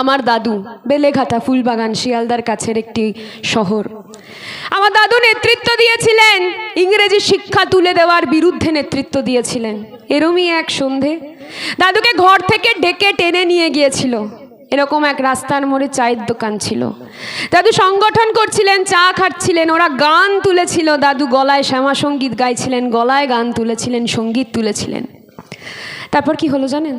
আমার দাদু বেলেঘাটা ফুলবাগান শিয়ালদার কাছের একটি শহর। আমার দাদু নেতৃত্ব দিয়েছিলেন, ইংরেজি শিক্ষা তুলে দেওয়ার বিরুদ্ধে নেতৃত্ব দিয়েছিলেন। এরমই এক সন্ধে দাদুকে ঘর থেকে ডেকে টেনে নিয়ে গিয়েছিল। এরকম এক রাস্তার মোড়ে চায়ের দোকান ছিল, দাদু সংগঠন করছিলেন, চা খাচ্ছিলেন, ওরা গান তুলেছিল, দাদু গলায় শ্যামা সঙ্গীত গাইছিলেন, গলায় গান তুলেছিলেন, সঙ্গীত তুলেছিলেন। তারপর কি হলো জানেন?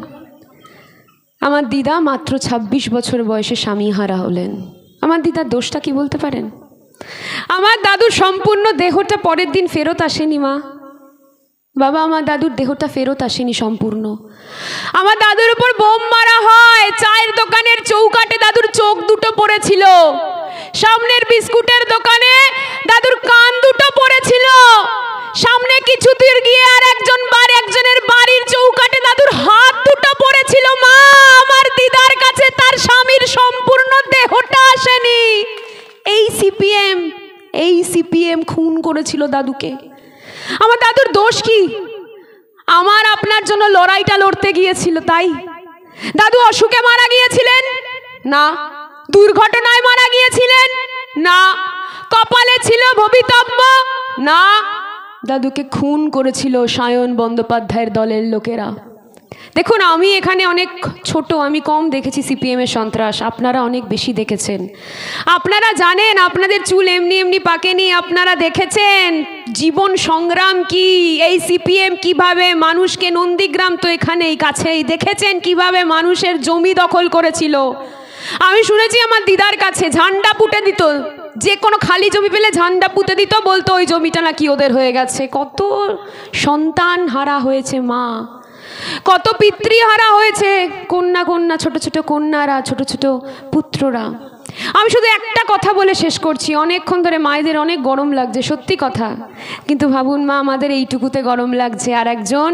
আমার দিদা মাত্র ২৬ বছর বয়সে স্বামীহারা হলেন। আমার দিদার দোষটা কি বলতে পারেন? আমার দাদুর সম্পূর্ণ দেহটা পরের দিন ফেরত আসেনি মা, বাবা, আমার দাদুর দেহটা ফেরত আসেনি সম্পূর্ণ। আমার দাদুর উপর বোম মারা হয়, চায়ের দোকানের চৌকাটে দাদুর চোখ দুটো পড়েছিল, সামনের বিস্কুটের দোকানে দাদুর কান দুটো পড়েছিল, সামনে কিছু দূর গিয়ে আর একজনের বাড়ির চৌকাটে দাদুর হাত দুটো পড়েছিল। মা, আমার দিদার কাছে তার স্বামীর সম্পূর্ণ দেহটা আসেনি। এই সিপিএম খুন করেছিল দাদুকে। আমার দাদুর দোষ কি? আমার আপনার জন্য লড়াইটা লড়তে গিয়েছিল, তাই। দাদু অসুখে মারা গিয়েছিলেন না, দুর্ঘটনায় মারা গিয়েছিলেন না, কপালে ছিল ভবিতব্য না, দাদুকে খুন করেছিল সায়ন বন্দ্যোপাধ্যায়ের দলের লোকেরা। দেখুন, আমি এখানে অনেক ছোট, আমি কম দেখেছি সিপিএমের সন্ত্রাস, আপনারা অনেক বেশি দেখেছেন। আপনারা জানেন, আপনাদের চুল এমনি এমনি পাকেনি, আপনারা দেখেছেন জীবন সংগ্রাম কি, এই সিপিএম কিভাবে মানুষকে, নন্দীগ্রাম তো এখানেই কাছেই, দেখেছেন কিভাবে মানুষের জমি দখল করেছিল। আমি শুনেছি আমার দিদার কাছে ঝান্ডা পুঁতে দিত, যে কোনো খালি জমি পেলে ঝান্ডা পুঁতে দিত, বলতো ওই জমিটা নাকি ওদের হয়ে গেছে। কত সন্তান হারা হয়েছে মা, কত পিতৃহারা হয়েছে, কন্যা ছোট ছোট কন্যারা, ছোট ছোট পুত্ররা। আমি শুধু একটা কথা বলে শেষ করছি, অনেকক্ষণ ধরে মায়েদের অনেক গরম লাগছে, সত্যি কথা, কিন্তু ভাবুন মা, আমাদের এইটুকুতে গরম লাগছে, আর একজন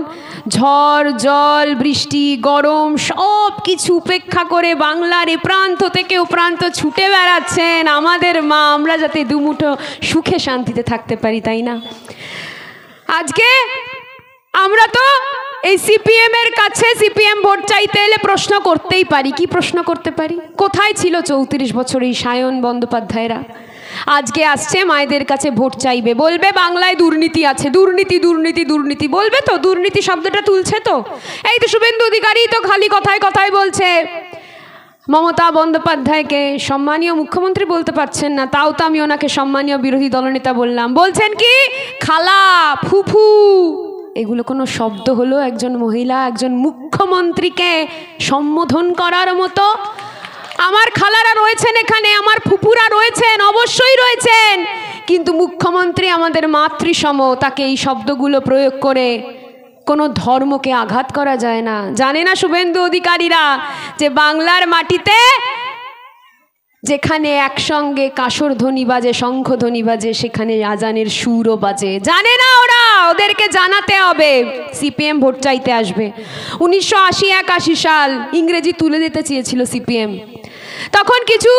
ঝড় জল বৃষ্টি গরম সব কিছু উপেক্ষা করে বাংলার এ প্রান্ত থেকে ও প্রান্ত ছুটে বেড়াচ্ছেন আমাদের মা, আমরা যাতে দুমুঠো সুখে শান্তিতে থাকতে পারি, তাই না? আজকে আমরা তো এই সিপিএম এর কাছে, সিপিএম ভোট চাইতে এলে প্রশ্ন করতেই পারি। কি প্রশ্ন করতে পারি? কোথায় ছিল 34 বছর এই সায়ন বন্দ্যোপাধ্যায়রা? আজকে আসছে মায়েদের কাছে ভোট চাইবে, বলবে বাংলায় দুর্নীতি আছে, দুর্নীতি দুর্নীতি দুর্নীতি বলবে তো, দুর্নীতি শব্দটা তুলছে তো। এই তো শুভেন্দু অধিকারী তো খালি কথায় কথায় বলছে মমতা বন্দ্যোপাধ্যায়কে সম্মানীয় মুখ্যমন্ত্রী বলতে পারছেন না, তাও তো আমি ওনাকে সম্মানীয় বিরোধী দলনেতা বললাম। বলছেন কি খালা, ফুফু, এগুলো কোনো শব্দ হলো একজন মহিলা, একজন মুখ্যমন্ত্রীকে সম্বোধন করার মতো? আমার খালারা রয়েছেন এখানে, আমার ফুপুরা রয়েছেন, অবশ্যই রয়েছেন, কিন্তু মুখ্যমন্ত্রী আমাদের মাতৃসম, তাকে এই শব্দগুলো প্রয়োগ করে কোনো ধর্মকে আঘাত করা যায় না। জানে না শুভেন্দু অধিকারীরা যে বাংলার মাটিতে যেখানে একসঙ্গে কাঁসর ধ্বনি বাজে, শঙ্খ ধ্বনি বাজে, সেখানে আজানের সুরও বাজে। জানে না ওরা, ওদেরকে জানাতে হবে। সিপিএম ভোট চাইতে আসবে। 1980-81 সাল ইংরেজি তুলে দিতে চেয়েছিল সিপিএম। তখন কিছু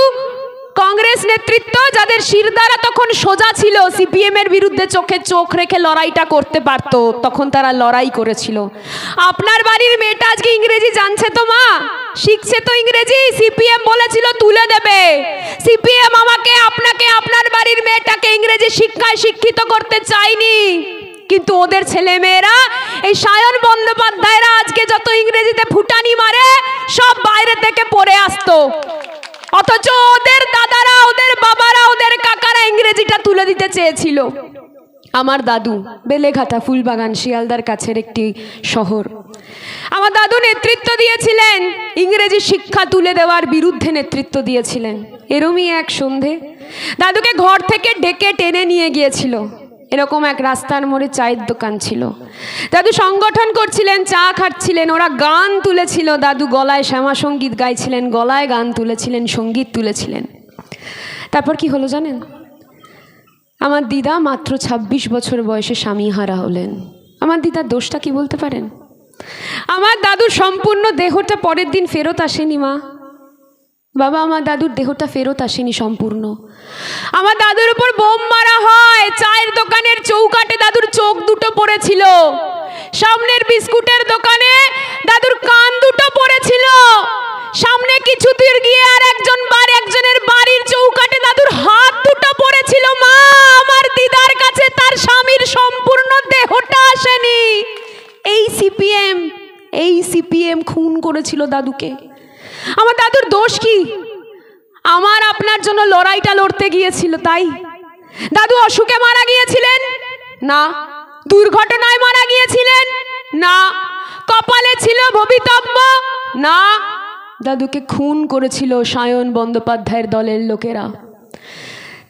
কংগ্রেস নেতৃত্ব, যাদের শিরদাঁড়া তখন সোজা ছিল, সিপিএম এর বিরুদ্ধে চোখে চোখ রেখে লড়াইটা করতে পারত, তখন তারা লড়াই করেছিল। আপনার বাড়ির মেয়েটা আজকে ইংরেজি জানছে তো মা, শিখছে তো ইংরেজি, সিপিএম বলেছিল তুলে দেবে। সিপিএম আমাকে, আপনাকে, আপনার বাড়ির মেয়েটাকে ইংরেজি শিক্ষায় শিক্ষিত করতে চাইনি, কিন্তু ওদের ছেলে মেয়েরা, এই সায়ন বন্দ্যোপাধ্যায়রা আজকে যত ইংরেজিতে ফুটানি মারে, সব বাইরে থেকে পড়ে আসতো, অথচ ওদের দাদারা, ওদের বাবারা, ওদের কাকারা ইংরেজিটা তুলে দিতে চেয়েছিল। আমার দাদু বেলেঘাটা ফুলবাগান শিয়ালদার কাছের একটি শহর। আমার দাদু নেতৃত্ব দিয়েছিলেন, ইংরেজি শিক্ষা তুলে দেওয়ার বিরুদ্ধে নেতৃত্ব দিয়েছিলেন। এরমই এক সন্ধে দাদুকে ঘর থেকে ডেকে টেনে নিয়ে গিয়েছিল। এরকম এক রাস্তার মোড়ে চায়ের দোকান ছিল, দাদু সংগঠন করছিলেন, চা খাচ্ছিলেন, ওরা গান তুলেছিল, দাদু গলায় শ্যামা সঙ্গীত গাইছিলেন, গলায় গান তুলেছিলেন, সঙ্গীত তুলেছিলেন। তারপর কি হলো জানেন? আমার দিদা মাত্র 26 বছর বয়সে স্বামীহারা হলেন। আমার দিদার দোষটা কি বলতে পারেন? আমার দাদুর সম্পূর্ণ দেহটা পরের দিন ফেরত আসেনি মা, বাবা, আমার দাদুর দেহটা ফেরত আসেনি সম্পূর্ণ। আমার দাদুর উপর বোম মারা হয়, চায়ের দোকানের চৌকাটে দাদুর চোখ দুটো পড়েছিল, সামনের বিস্কুটের দোকানে দাদুর কান দুটো পড়েছিল, সামনে কিছু দূর গিয়ে আর একজনের বাড়ির চৌকাঠে দাদুর হাত দুটো পড়েছিল। মা, আমার দিদার কাছে তার স্বামীর সম্পূর্ণ দেহটা আসেনি। এই সিপিএম খুন করেছিল দাদুকে। আমার দাদুর দোষ কি? আমার আপনার জন্য লড়াইটা লড়তে গিয়েছিল, তাই। দাদু অসুখে মারা গিয়েছিলেন না, দুর্ঘটনায় মারা গিয়েছিলেন না, কপালে ছিল ভবিতব্য না, দাদুকে খুন করেছিল সায়ন বন্দ্যোপাধ্যায়ের দলের লোকেরা।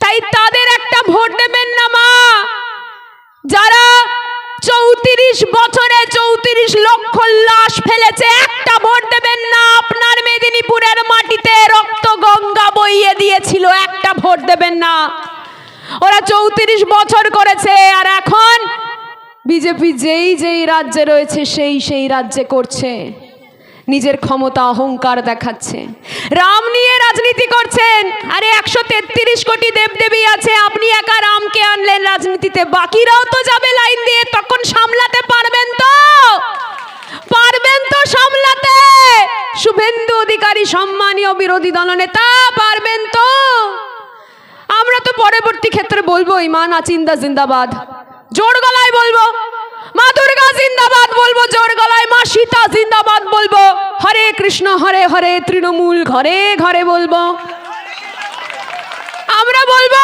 তাই তাদের একটা ভোট দেবেন না মা, যারা 34 বছরে 34 লক্ষ লাশ ফেলেছে। একটা ভোট দেবেন না। আপনার মেদিনীপুরের মাটিতে রক্ত গঙ্গা বইয়ে দিয়েছিল, একটা ভোট দেবেন না। ওরা 34 বছর করেছে, আর এখন বিজেপি যেই রাজ্যে রয়েছে সেই রাজ্যে করছে, নিজের ক্ষমতা অহংকার দেখাচ্ছে, রাম নিয়ে রাজনীতি করছেন। আরে 133 কোটি দেবদেবী আছে, আপনি একা রামকে আনলেন রাজনীতিতে, বাকিরাও তো যাবে লাইন দিয়ে। তখন সামলাতে পারবেন তো? পারবেন তো সামলাতে? শুভেন্দু অধিকারী সম্মানীয় বিরোধী দলনেতা, পারবেন তো? আমরা তো পরবর্তী ক্ষেত্রে বলবো মা নাচিন্দা জিন্দাবাদ, জোর গলায় বলবো। মা দুর্গা জিন্দাবাদ বলবো জোর গলায়, মা সীতা জিন্দাবাদ বলবো, হরে কৃষ্ণ হরে হরে তৃণমূল ঘরে ঘরে বলবো। আমরা বলবো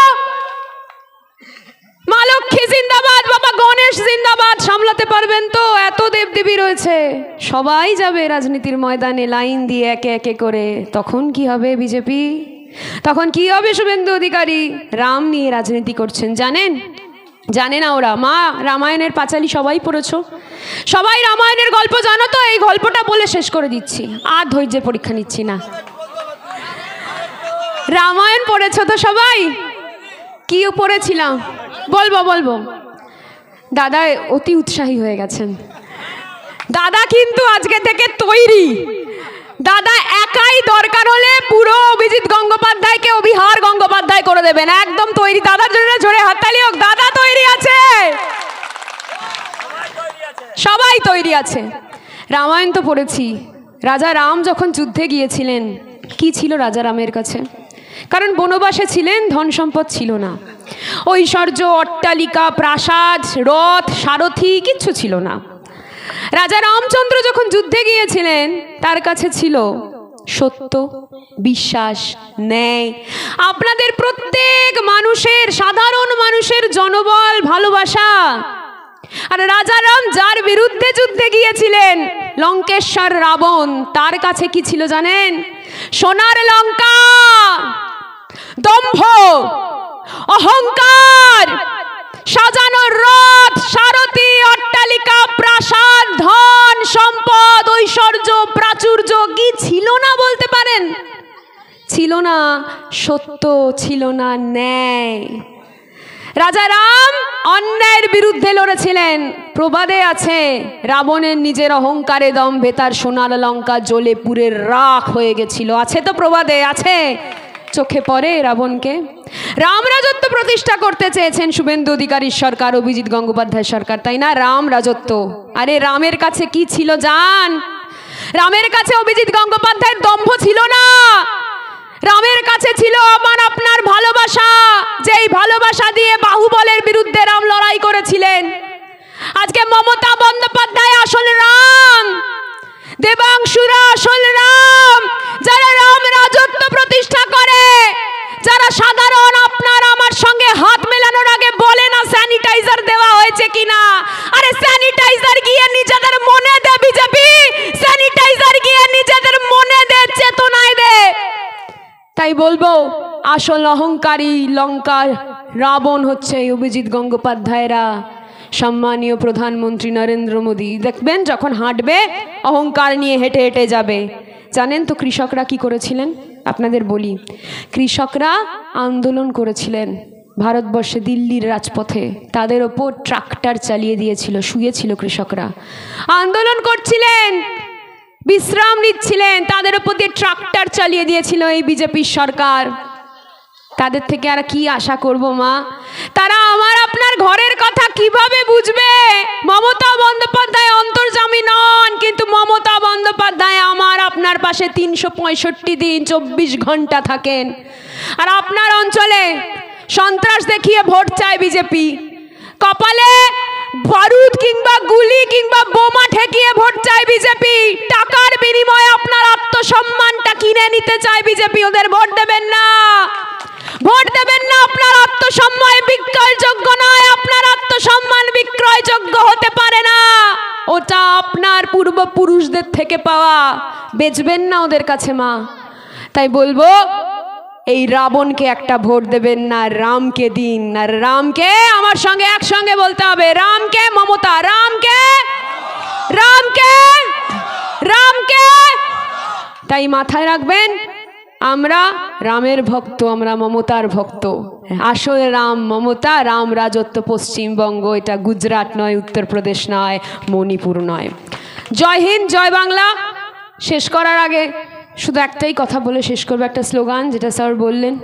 মা লক্ষ্মী জিন্দাবাদ, বাবা গণেশ জিন্দাবাদ। সামলাতে পারবেন তো? এত দেবদেবী রয়েছে, সবাই যাবে রাজনীতির ময়দানে লাইন দিয়ে একে একে করে। তখন কি হবে বিজেপি? তখন কি হবে শুভেন্দু অধিকারী? রাম নিয়ে রাজনীতি করছেন, জানেন? জানে না ওরা। মা, রামায়ণের পাঁচালী সবাই পড়েছো, সবাই রামায়ণের গল্প জানো তো? এই গল্পটা বলে শেষ করে দিচ্ছি, আর ধৈর্যের পরীক্ষা নিচ্ছি না। রামায়ণ পড়েছো তো সবাই? কি পড়েছিলাম বলবো। দাদা অতি উৎসাহী হয়ে গেছেন। দাদা কিন্তু আজকে থেকে তৈরি। দাদা একাই দরকার হলে পুরো অভিজিৎ গঙ্গোপাধ্যায়কে অভিহার গঙ্গোপাধ্যায় করে দেবেন, একদম তৈরি। দাদার জন্য জোরে হাততালি হোক। দাদা তৈরি আছে, সবাই তৈরি আছে। রামায়ণ তো পড়েছি। রাজা রাম যখন যুদ্ধে গিয়েছিলেন, কি ছিল রাজা রামের কাছে? কারণ বনবাসে ছিলেন, ধন সম্পদ ছিল না, ঐশ্বর্য, অট্টালিকা, প্রাসাদ, রথ, সারথি কিচ্ছু ছিল না। রাজা রামচন্দ্র যখন যুদ্ধে গিয়েছিলেন, তার কাছে ছিল সত্য, বিশ্বাস, ন্যায়, আপনাদের প্রত্যেক মানুষের, সাধারণ মানুষের জনবল, ভালোবাসা। আর রাজা রাম যার বিরুদ্ধে যুদ্ধে গিয়েছিলেন, লঙ্কেশ্বর রাবণ, তার কাছে কি ছিল জানেন? সোনার লঙ্কা, দম্ভ, অহংকার, সাজানো রথ, সারথি, অট্টালিকা, প্রাসাদ, ধন সম্পদ, ঐশ্বর্য, প্রাচুর্য কি ছিল না বলতে পারেন? ছিল না সত্য, ছিল না ন্যায়। রাজা রাম অন্যায়ের বিরুদ্ধে লড়েছিলেন। প্রবাদে আছে, রাবণের নিজের অহংকারে দম্ভে তার সোনার লঙ্কা জ্বলে পুড়ে রাখ হয়ে গেছিল। আছে তো প্রবাদে, আছে। চোখে পড়ে রাবণকে। রাম রাজত্ব প্রতিষ্ঠা করতে চেয়েছেন শুভেন্দু অধিকারীর সরকার, অভিজিৎ গঙ্গোপাধ্যায় সরকার, তাই না? রাম রাজত্ব। আরে রামের কাছে কি ছিল জান? রামের কাছে অভিজিৎ গঙ্গোপাধ্যায়ের দম্ভ ছিল না। রামের কাছে ছিল আমার আপনার ভালোবাসা, যেই ভালোবাসা দিয়ে বাহুবলের বিরুদ্ধে রাম লড়াই করেছিলেন। আজকে মমতা বন্দ্যোপাধ্যায় আসল রাম, দেবাংশুরা আসল রাম। যারা রাম রাজত্ব প্রতিষ্ঠা করে, যারা সাধারণ আপনার আমার সঙ্গে হাত মেলানোর আগে বলে না স্যানিটাইজার দেওয়া হয়েছে কিনা। আরে স্যানিটাইজার গিয়ে নিজেদের মনে দে বিজেপি, স্যানিটাইজার গিয়ে নিজেদের মনে দে, চেতনায় দে। তাই বলবো, আসল অহংকারী লঙ্কার রাবণ হচ্ছে অভিজিৎ গঙ্গোপাধ্যায়রা, সম্মানীয় প্রধানমন্ত্রী নরেন্দ্র মোদী। দেখবেন যখন হাঁটবে অহংকার নিয়ে হেঁটে হেঁটে যাবে। জানেন তো কৃষকরা কি করেছিলেন? আপনাদের বলি, কৃষকরা আন্দোলন করেছিলেন ভারতবর্ষে, দিল্লির রাজপথে। তাদের ওপর ট্রাক্টর চালিয়ে দিয়েছিল, শুয়েছিল কৃষকরা, আন্দোলন করছিলেন, বিশ্রাম নিচ্ছিলেন, তাদের ওপর দিয়ে ট্রাক্টর চালিয়ে দিয়েছিল এই বিজেপির সরকার। তাদের থেকে আর কি আশা করব মা? তারা আমার আপনার ঘরের কথা কিভাবে বুঝবে? মমতা বন্দ্যোপাধ্যায় অন্তর্যামী নন, কিন্তু মমতা বন্দ্যোপাধ্যায় আমার আপনার পাশে 365 দিন 24 ঘন্টা থাকেন। আর আপনার অঞ্চলে সন্ত্রাস দেখিয়ে ভোট চায় বিজেপি, কপালে বারুদ কিংবা গুলি কিংবা বোমা ঠেকিয়ে ভোট চায় বিজেপি, টাকার বিনিময়ে আপনার আত্মসম্মানটা কিনে নিতে চায় বিজেপি। ওদের ভোট দেবেন না, ভোট দেবেন না। আপনার আত্মসম্মান বিক্রয়যোগ্য নয়, আপনার আত্মসম্মান বিক্রয়যোগ্য হতে পারে না, ওটা আপনার পূর্বপুরুষদের থেকে পাওয়া, বেচবেন না ওদের কাছে মা। তাই বলবো এই রাবণকে একটা ভোট দেবেন না, রামকে দিন। আর রামকে আমার সঙ্গে একসঙ্গে বলতে হবে, রামকে মমতা, রামকে রামকে রামকে। তাই মাথায় রাখবেন, আমরা রামের ভক্ত, আমরা মমতার ভক্ত। আসলে রাম মমতা, রাম রাজত্ব পশ্চিমবঙ্গ, এটা গুজরাট নয়, উত্তরপ্রদেশ নয়, মণিপুর নয়। জয় হিন্দ, জয় বাংলা। শেষ করার আগে শুধু একটাই কথা বলে শেষ করবো, একটা স্লোগান যেটা স্যার বললেন।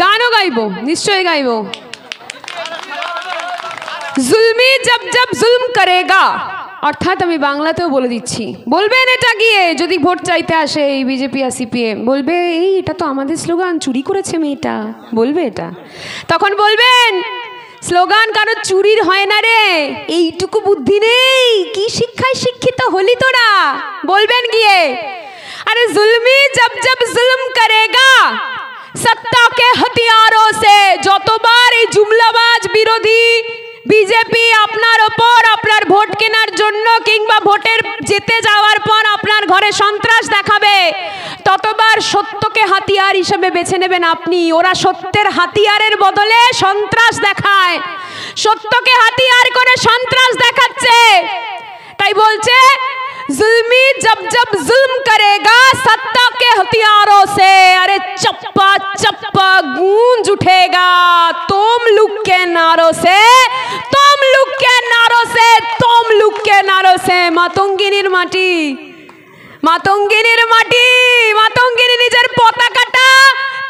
গানও গাইবো, নিশ্চয়ই গাইবো। জুলমি জব জব জুলম করেগা, অর্থাৎ আমি বাংলাতেও বলে দিচ্ছি, বলবেন এটা গিয়ে যদি ভোট চাইতে আসে এই বিজেপি আর সিপিএম, বলবে এই এটা তো আমাদের স্লোগান, চুরি করেছে মেয়েটা, বলবে এটা। তখন বলবেন স্লোগান কারো চুরির হয় না রে, এইটুকু বুদ্ধি নেই, কি শিক্ষায় শিক্ষিত হলি তোরা, বলবেন গিয়ে। আরে জুলমি জব জব জুলম করেগা সত্তা কে হাতিয়ারোं से, যতবার এই জুমলাবাজ বিরোধী বিজেপি আপনার ওপর আপনার ভোট কেনার জন্য কিংবা ভোটের জিতে যাওয়ার পর আপনার ঘরে সন্ত্রাস দেখাবে, ততবার সত্যকে হাতিয়ার হিসেবে বেছে নেবেন আপনি। ওরা সত্যের হাতিয়ারের বদলে সন্ত্রাস দেখায়, সত্যকে হাতিয়ার করে সন্ত্রাস দেখাচ্ছে। তাই বলছে जुल्मी जब जब जुल्म करेगा सत्ता के हथियारों से, अरे चप्पा चप्पा गूंज उठेगा तोमलुक के नारों से, तोमलुक के नारों से, तोमलुक के नारों से। मातंगिनीर माटी, मातंगिनीर माटी, मातंगिनी निजेर पताकाटा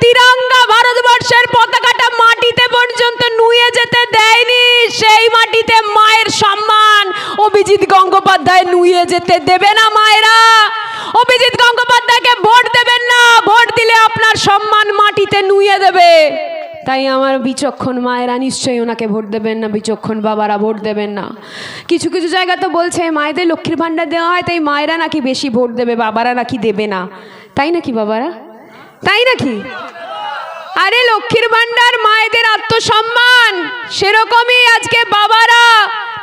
तिरंगा भारतबर्षेर पताकाटा माटिते पर्यन्त नुये जेते देयनि, सेई माटिते मायेर सम्मान অভিজিৎ গঙ্গোপাধ্যায় নুয়ে যেতে দেবে না মায়েরা। অভিজিৎ গঙ্গোপাধ্যায়কে ভোট দেবেন না, ভোট দিলে আপনার সম্মান মাটিতে নুয়ে দেবে। তাই আমার বিচক্ষণ মায়েরা নিশ্চয়ই ওনাকে ভোট দেবেন না, বিচক্ষণ বাবারা ভোট দেবেন না। কিছু কিছু জায়গা তো বলছে মায়েদের লক্ষ্মীর ভাণ্ডার দেওয়া হয়, তাই মায়েরা নাকি বেশি ভোট দেবে, বাবারা নাকি দেবে না। তাই নাকি বাবারা? তাই নাকি? আরে লক্ষ্মীর ভাণ্ডার মায়েদের আত্মসম্মান, সেরকমই আজকে বাবারা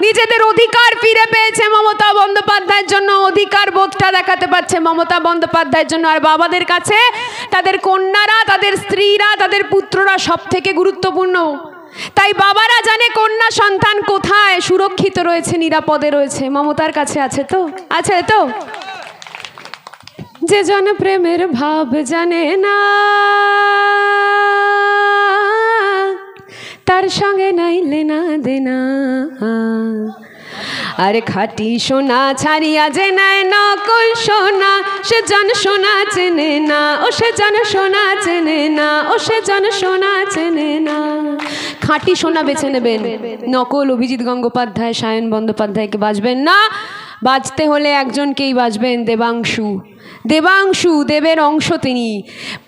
নিজেদের অধিকার ফিরে পেয়েছে মমতা বন্দ্যোপাধ্যায়ের জন্য, অধিকার বোধটা দেখাতে পারছে মমতা বন্দ্যোপাধ্যায়ের জন্য। আর বাবাদের কাছে তাদের কন্যারা, তাদের স্ত্রীরা, তাদের পুত্ররা সব থেকে গুরুত্বপূর্ণ। তাই বাবারা জানে কন্যা সন্তান কোথায় সুরক্ষিত রয়েছে, নিরাপদে রয়েছে, মমতার কাছে আছে তো, আছে তো। যে জন প্রেমের ভাব জানে না তার সঙ্গে নাই লেনা দেনা, আরে খাঁটি সোনা ছাড়িয়া যে নাই নকল সোনা, সে জন সোনা চেনে না, ও সে জন সোনা চেনে না, ও সে জন সোনা চেনে না। খাঁটি সোনা বেছে নেবেন, নকল অভিজিৎ গঙ্গোপাধ্যায়, সায়ন বন্দ্যোপাধ্যায়কে বাজবেন না। বাজতে হলে একজনকেই বাজবেন, দেবাংশু। দেবাংশু দেবের অংশ তিনি,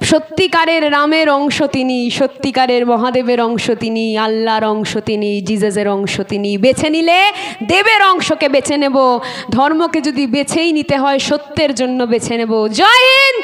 সত্যিকারের রামের অংশ তিনি, সত্যিকারের মহাদেবের অংশ তিনি, আল্লাহর অংশ তিনি, জিজাসের অংশ তিনি। বেছে নিলে দেবের অংশকে বেছে নেব, ধর্মকে যদি বেছেই নিতে হয় সত্যের জন্য বেছে নেব। জয় হিন্দ।